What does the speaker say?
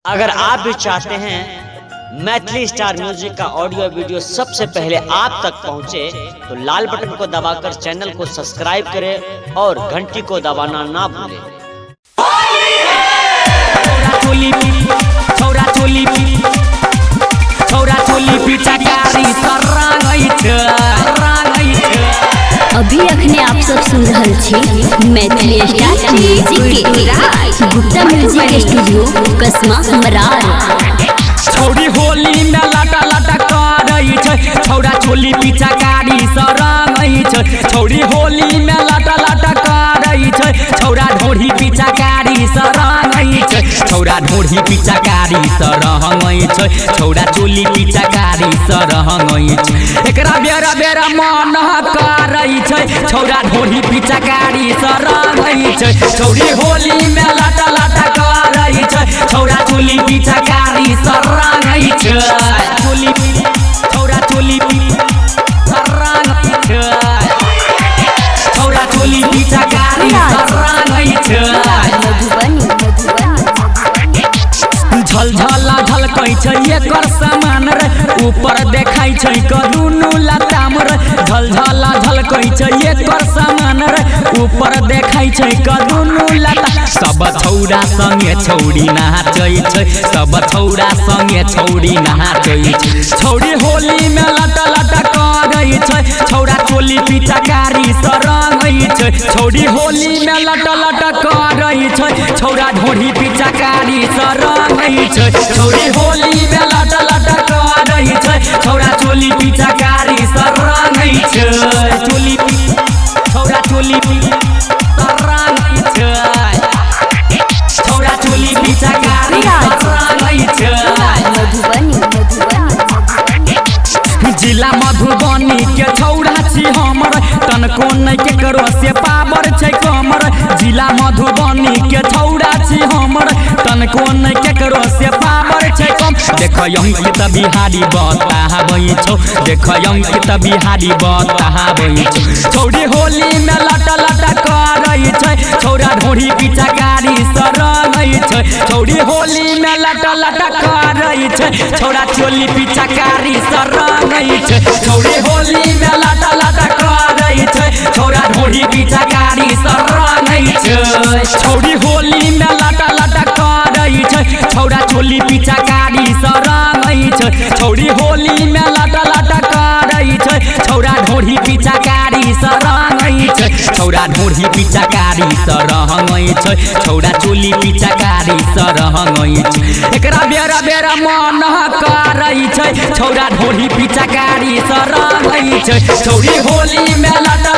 अगर आप भी चाहते हैं मैथिली स्टार म्यूजिक का ऑडियो वीडियो सबसे पहले आप तक पहुंचे तो लाल बटन को दबाकर चैनल को सब्सक्राइब करें और घंटी को दबाना ना भूलें। अभी अखने आप सब सुन रहल छी मैथिली स्टार म्यूजिक के गुप्ता म्यूजिक स्टूडियो कसमा मरार। छौड़ी होली में लाटा लाटा करई छै, छौड़ा चोली पीछा कारी सरंगई छै। छौड़ी होली में लाटा लाटा करई छै, छौड़ा ढोढ़ी पीछा कारी सरंगई छै। छौड़ा ढोढ़ी पीछा कारी सरंगई छै, छौड़ा चोली पीछा कारी सरंगई छै। एकरा बेरा बेरा मन करई छै, छौड़ा ढोढ़ी पीछा कारी सरंगई छै। छौड़ी होली में लाटा लाटा करई छै, छौड़ा चोली पीछा कारी सरंगई छै। चोली छौड़ा चोली सरंगई छै, छौड़ा चोली पीछा कारी सरंगई छै। झलझला झलकै छै एकर सामान रे, ऊपर देखाई छै कदुनु लताम रे। झलझला झलकै छै एकर सामान रे, ऊपर देखाई छै कदुनु लताम। सब छौड़ा संगे छौड़ी नाचै छै, सब छौड़ा संगे छौड़ी नाचै छै। छौड़ी होली में लटा लटा करै छै, छौड़ा चोली पीछा कारी सरंगई छै। छौड़ी होली में लटा लटा करै छै, छौड़ा ढोढ़ी पीछा कारी सरंगई छै। छौड़ी होली में लाटा लाटा करई छै, छौड़ा चोली पीछा कारी सरंगई छै। चोली छौड़ा चोली सरंगई छै, छौड़ा चोली पीछा कारी सरंगई छै। जिला मधुबनी के छौड़ा छी हमर, तनको नहीं केकरो से पावर छै कमर। जिला मधुबनी के छौड़ा छी हमर, तनको नहीं केकरो से पावर छै कम। देख अंकित बिहारी बताबै छौ, देख अंकित बिहारी बताबै छौ। छौड़ी होली में लाटा लाटा करई छै, छौड़ा ढोढ़ी पीछा कारी सरंगई छै। छौड़ी होली में लाटा लाटा करई छै, छौड़ा चोली पीछा कारी सरंगई छै। छौड़ी होली में लाटा लाटा करई छै, छौड़ा ढोढ़ी पीछा कारी सरंगई छै। छौड़ी होली में लाटा लाटा करई छै, छौड़ा चोली पीछा कारी सरंगई छै। छौड़ी होली में लाटा लाटा करई छै, छौड़ा ढोढ़ी पीछा कारी सरंगई छै। छौड़ा ढोढ़ी पीछा कारी सरंगई छै, छौड़ा चोली पीछा कारी सरंगई छै। एकरा बेरा बेरा मन करई छै, छौड़ा ढोढ़ी पीछा कारी सरंगई छै। छौड़ी होली में लाटा